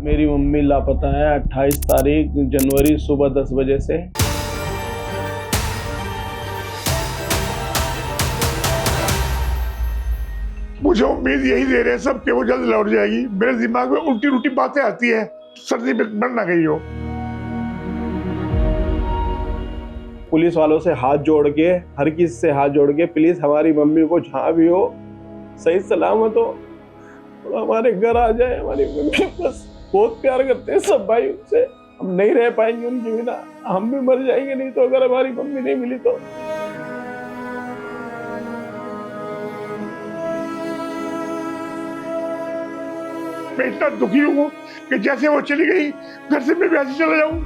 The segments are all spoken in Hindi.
मेरी मम्मी लापता है 28 तारीख जनवरी सुबह 10 बजे से। मुझे उम्मीद यही दे रहे हैं सब कि वो जल्द लौट जाएगी। मेरे दिमाग में उल्टी उल्टी बातें आती है, सर्दी में मर ना गई हो। पुलिस वालों से हाथ जोड़ के, हर किसी से हाथ जोड़ के, प्लीज हमारी मम्मी को जहाँ भी हो सही सलामत हो तो हमारे घर आ जाए। हमारी मम्मी बस बहुत प्यार करते हैं सब भाई उनसे। हम नहीं रह पाएंगे उनके बिना, हम भी मर जाएंगे नहीं तो, अगर हमारी मम्मी नहीं मिली तो। मैं इतना दुखी हूँ कि जैसे वो चली गई घर से मैं वैसे चला जाऊं।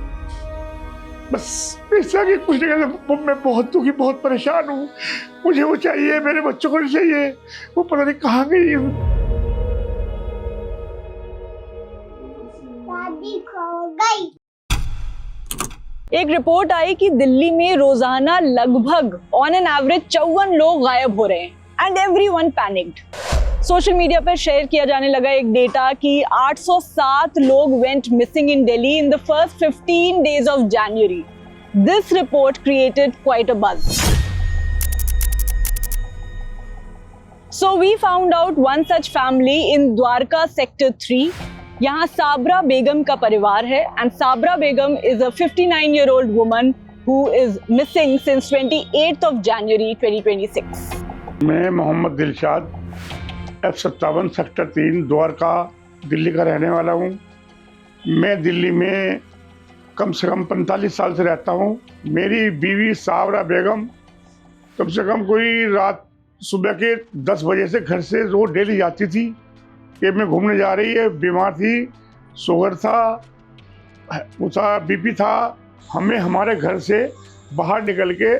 बस ऐसा कि कुछ नहीं कहते। मैं बहुत दुखी, बहुत परेशान हूँ। मुझे वो चाहिए, मेरे बच्चों को नहीं चाहिए। वो पता नहीं कहाँ गई। दादी खो गई। एक रिपोर्ट आई कि दिल्ली में रोजाना लगभग ऑन एन एवरेज 54 लोग गायब हो रहे हैं and everyone panicked. Social media पर शेयर किया जाने लगा एक डेटा कि 807 लोग went missing in Delhi in the first 15 days of January. This report created quite a buzz. So we found out one such family in Dwarka Sector 3. यहाँ साबरा बेगम का परिवार है and Sabra Begum is a 59-year-old woman who is missing since 28th of January 2026. मैं मोहम्मद दिलशाद F57 सेक्टर 3 द्वारका दिल्ली का रहने वाला हूँ। मैं दिल्ली में कम से कम 45 साल से रहता हूँ। मेरी बीवी साबरा बेगम कम से कम कोई रात सुबह के 10 बजे से घर से रोज डेली जाती थी कि मैं घूमने जा रही है। बीमार थी, शुगर था, उसका बीपी था। हमें हमारे घर से बाहर निकल के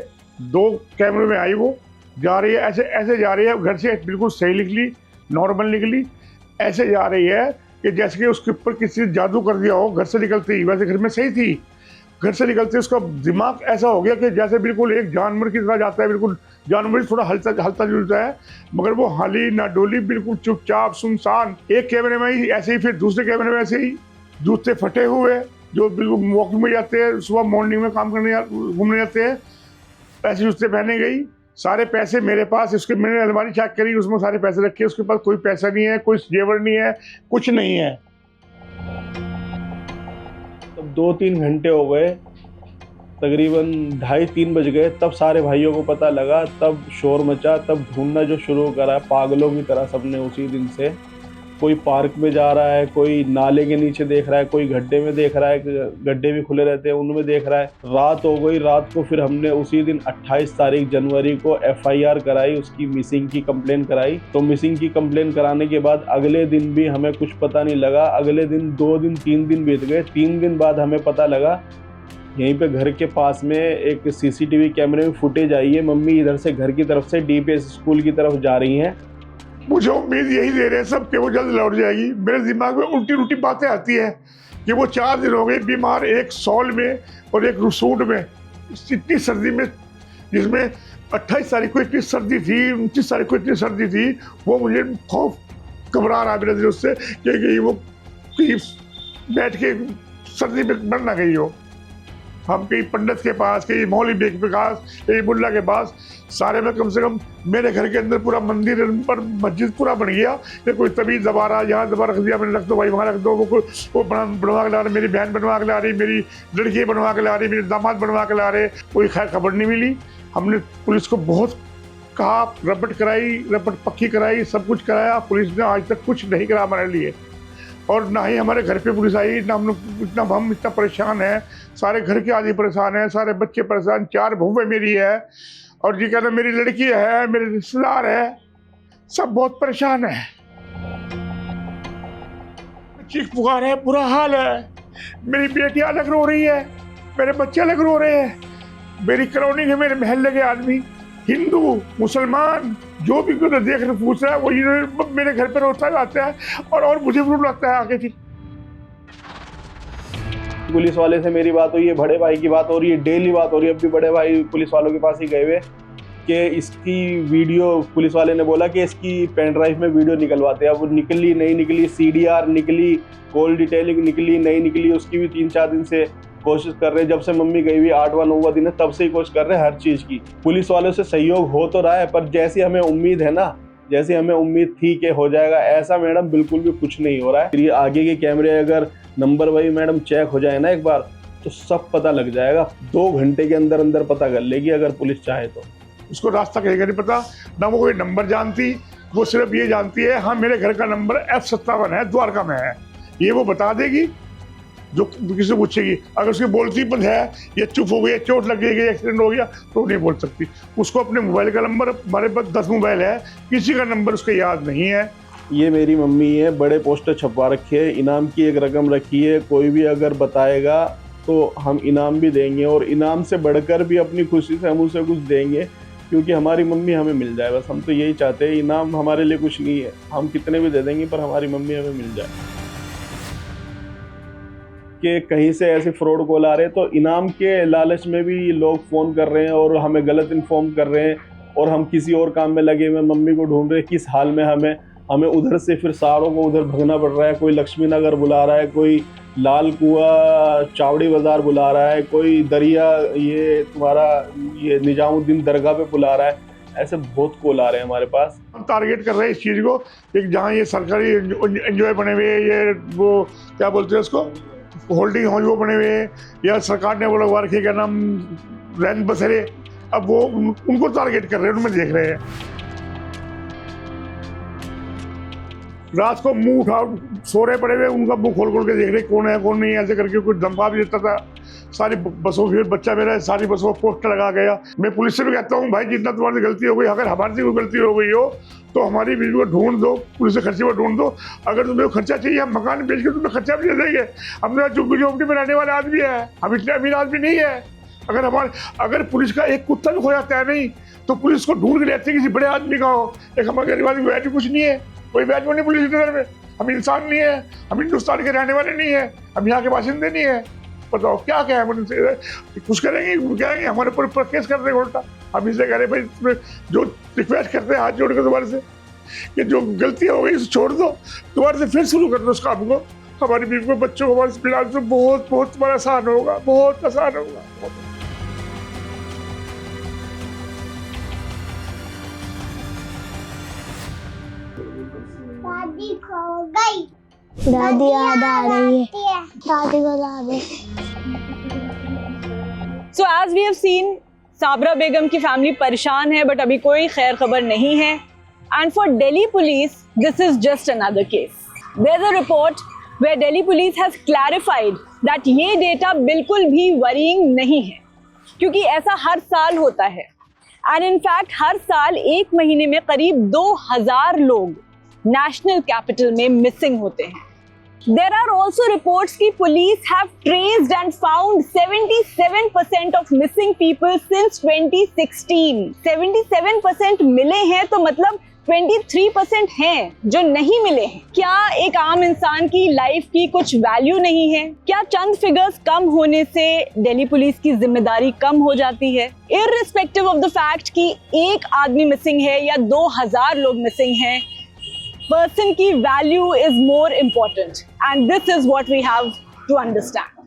2 कैमरे में आई, वो जा रही है ऐसे ऐसे जा रही है। घर से बिल्कुल सही निकली, नॉर्मल निकली। ऐसे जा रही है कि जैसे कि उसके ऊपर किसी ने जादू कर दिया हो। घर से निकलते ही, वैसे घर में सही थी, घर से निकलते उसका दिमाग ऐसा हो गया कि जैसे बिल्कुल एक जानवर की तरह जाता है। बिल्कुल जानवर थोड़ा हलता जुलता है, मगर वो हाली ना डोली, बिल्कुल चुपचाप सुनसान। एक कैमरे में ही ऐसे ही, फिर दूसरे कैमरे में ऐसे ही जूते फटे हुए जो बिल्कुल वॉकिंग में जाते हैं, सुबह मॉर्निंग में काम करने घूमने जाते हैं, ऐसे जूते पहने गई। सारे पैसे मेरे पास, उसके मैंने अलमारी चेक करी, उसमें सारे पैसे रखे। उसके पास कोई पैसा नहीं है, कोई जेवर नहीं है, कुछ नहीं है। तब 2-3 घंटे हो गए, तकरीबन 2:30-3 बज गए, तब सारे भाइयों को पता लगा, तब शोर मचा, तब ढूंढना जो शुरू करा पागलों की तरह सबने। उसी दिन से कोई पार्क में जा रहा है, कोई नाले के नीचे देख रहा है, कोई गड्ढे में देख रहा है, गड्ढे भी खुले रहते हैं उनमें देख रहा है। रात हो गई, रात को फिर हमने उसी दिन 28 तारीख जनवरी को FIR कराई, उसकी मिसिंग की कंप्लेन कराई। तो मिसिंग की कंप्लेन कराने के बाद अगले दिन भी हमें कुछ पता नहीं लगा। अगले दिन 2 दिन 3 दिन बीत गए। 3 दिन बाद हमें पता लगा यहीं पे घर के पास में एक CCTV कैमरे में फुटेज आई है। मम्मी इधर से घर की तरफ से DPS स्कूल की तरफ जा रही हैं। मुझे उम्मीद यही दे रहे हैं सब कि वो जल्द लौट जाएगी। मेरे दिमाग में उल्टी उल्टी बातें आती है कि वो 4 दिन हो गए बीमार, एक सॉल में और एक रसूट में, इतनी सर्दी में, जिसमें 28 तारीख को इतनी सर्दी थी, 29 तारीख को इतनी सर्दी थी। वो मुझे खौफ, घबरा रहा मेरे दिल से कि वो कहीं बैठ के सर्दी में मर ना गई हो। हम कहीं पंडित के पास, कहीं मौलवी बेग के पास, कहीं मुल्ला के पास, सारे में कम से कम मेरे घर के अंदर पूरा मंदिर पर मस्जिद पूरा बन गया कि कोई तबीज दबा रहा, यहाँ दबा रख दिया मैंने, रख दो भाई वहाँ रख दो। वो बनवा के ला रहे, मेरी बहन बनवा के ला रही, मेरी लड़की बनवा के ला रही, मेरे दामाद बनवा के ला रहे। कोई खैर खबर नहीं मिली। हमने पुलिस को बहुत कहा, रपट कराई, रपट पक्की कराई, सब कुछ कराया। पुलिस ने आज तक कुछ नहीं करा हमारे लिए, और ना ही हमारे घर पे पुलिस आई। ना हम इतना परेशान हैं, सारे घर के आदमी परेशान हैं, सारे बच्चे परेशान। 4 बहुएं मेरी है, और जी कहना मेरी लड़की है, मेरे रिश्तेदार है, सब बहुत परेशान है। चीख पुकार है, बुरा हाल है। मेरी बेटी अलग रो रही है, मेरे बच्चे अलग रो रहे हैं। मेरी कॉलोनी के, मेरे महल्ले के आदमी, हिंदू मुसलमान, जो भी कुछ देख रहे पूछ रहा है, वो मेरे घर पर रोता जाता है और मुझे रुलाता है आगे। फिर पुलिस वाले से मेरी बात हुई है, बड़े भाई की बात हो रही है, डेली बात हो रही है। अब भी बड़े भाई पुलिस वालों के पास ही गए हुए कि इसकी वीडियो, पुलिस वाले ने बोला कि इसकी पेन ड्राइव में वीडियो निकलवाते हैं। अब वो निकली नहीं निकली, CDR निकली, कॉल डिटेलिंग निकली नहीं निकली उसकी भी 3-4 दिन से कोशिश कर रहे हैं। जब से मम्मी गई हुई 8वां 9वां दिन है तब से ही कोशिश कर रहे हैं हर चीज़ की। पुलिस वालों से सहयोग हो तो रहा है, पर जैसी हमें उम्मीद है ना, जैसी हमें उम्मीद थी कि हो जाएगा, ऐसा मैडम बिल्कुल भी कुछ नहीं हो रहा है। ये आगे के कैमरे अगर नंबर वाइज मैडम चेक हो जाए ना एक बार, तो सब पता लग जाएगा। 2 घंटे के अंदर अंदर पता कर लेगी अगर पुलिस चाहे तो। उसको रास्ता कहीं का नहीं पता, ना वो कोई नंबर जानती, वो सिर्फ ये जानती है हाँ मेरे घर का नंबर F57 है, द्वारका में है, ये वो बता देगी। जो किसी पूछेगी, अगर उसकी बोलती बंद है, ये चुप हो गई, चोट लग गई, एक्सीडेंट हो गया, तो नहीं बोल सकती। उसको अपने मोबाइल का नंबर, हमारे पास 10 मोबाइल है, किसी का नंबर उसको याद नहीं है। ये मेरी मम्मी है, बड़े पोस्टर छपवा रखे हैं, इनाम की एक रकम रखी है, कोई भी अगर बताएगा तो हम इनाम भी देंगे, और इनाम से बढ़कर भी अपनी खुशी से हम उसे कुछ देंगे, क्योंकि हमारी मम्मी हमें मिल जाए। बस हम तो यही चाहते हैं, इनाम हमारे लिए कुछ नहीं है, हम कितने भी दे देंगे पर हमारी मम्मी हमें मिल जाए। कि कहीं से ऐसे फ्रॉड कॉल आ रहे हैं तो इनाम के लालच में भी लोग फ़ोन कर रहे हैं और हमें गलत इन्फॉर्म कर रहे हैं, और हम किसी और काम में लगे हुए मम्मी को ढूंढ रहे हैं। किस हाल में हमें उधर से फिर सारों को उधर भगना पड़ रहा है। कोई लक्ष्मी नगर बुला रहा है, कोई लाल कुआं चावड़ी बाज़ार बुला रहा है, कोई दरिया ये तुम्हारा ये निजामुद्दीन दरगाह पे बुला रहा है। ऐसे बहुत कॉल आ रहे हैं हमारे पास। हम टारगेट कर रहे हैं इस चीज़ को, एक जहाँ ये सरकारी एंजॉय बने हुए, ये वो क्या बोलते हैं उसको, होल्डिंग हाउस वो बने हुए, या सरकार ने वो लगवा रखे क्या नाम, रैन बसेरे, अब वो उनको टारगेट कर रहे हैं, उनमें देख रहे हैं। रात को मुंह उठा सो रहे पड़े हुए, उनका मुंह खोल खोल के देख रहे कौन है कौन नहीं, ऐसे करके कुछ धमका भी देता था। सारी बसों की, बच्चा मेरा सारी बसों को पोस्टर लगा गया। मैं पुलिस से भी कहता हूँ भाई जितना तुम्हारी गलती हो गई, अगर हमारी से कोई गलती हो गई हो तो हमारी बीवी को ढूंढ दो, पुलिस से खर्चे पर ढूंढ दो। अगर तुम्हें खर्चा चाहिए हम मकान बेच के तुम्हें खर्चा भी दे देंगे। हमने झुग्गी झोपड़ी में रहने वाले आदमी है, हम इतने अमीर आदमी नहीं है। अगर पुलिस का एक कुत्ता भी खो जाता है नहीं तो पुलिस को ढूंढ के लेते हैं, किसी बड़े आदमी का हो। एक हमारे गरीब आदमी वैल्यू कुछ नहीं है, कोई वैल्यू नहीं पुलिस नजर में। हम इंसान नहीं है, हम हिंदुस्तान के रहने वाले नहीं है, हम यहाँ के बाशिंदे नहीं है। बताओ क्या क्या है, कुछ करेंगे कहेंगे हमारे ऊपर केस कर देंगे उल्टा। हम इसलिए कह रहे भाई तुम्हें जो रिक्वेस्ट करते हैं हाथ जोड़ के तुम्हारे से कि जो गलती हो गई उसे छोड़ दो, दोबारा से फिर शुरू कर दो उस काम को। हमारी बीवी को, बच्चों को, हमारे फिलहाल से बहुत बहुत तुम्हारा आसान होगा, बहुत आसान होगा। दादी खो गई, दादी याद आ रही है, है। दादी को ला दे। So as we have seen, Sabra बेगम की फैमिली परेशान है, बट अभी कोई खैर खबर नहीं है। And for Delhi police, this is just another case. There's a report where Delhi police has clarified that ये डेटा बिल्कुल भी worrying नहीं है, क्योंकि ऐसा हर साल होता है। And in fact, हर साल एक महीने में करीब 2000 लोग नेशनल कैपिटल में मिसिंग होते हैं। There are also reports कि police have traced and found 77% of missing people since 2016. 77% मिले हैं तो मतलब 23% हैं जो नहीं मिले हैं। क्या एक आम इंसान की लाइफ की कुछ वैल्यू नहीं है? क्या चंद फिगर्स कम होने से दिल्ली पुलिस की जिम्मेदारी कम हो जाती है? इररिस्पेक्टिव ऑफ द फैक्ट कि एक आदमी मिसिंग है या 2000 लोग मिसिंग हैं, person की value is more important, and this is what we have to understand.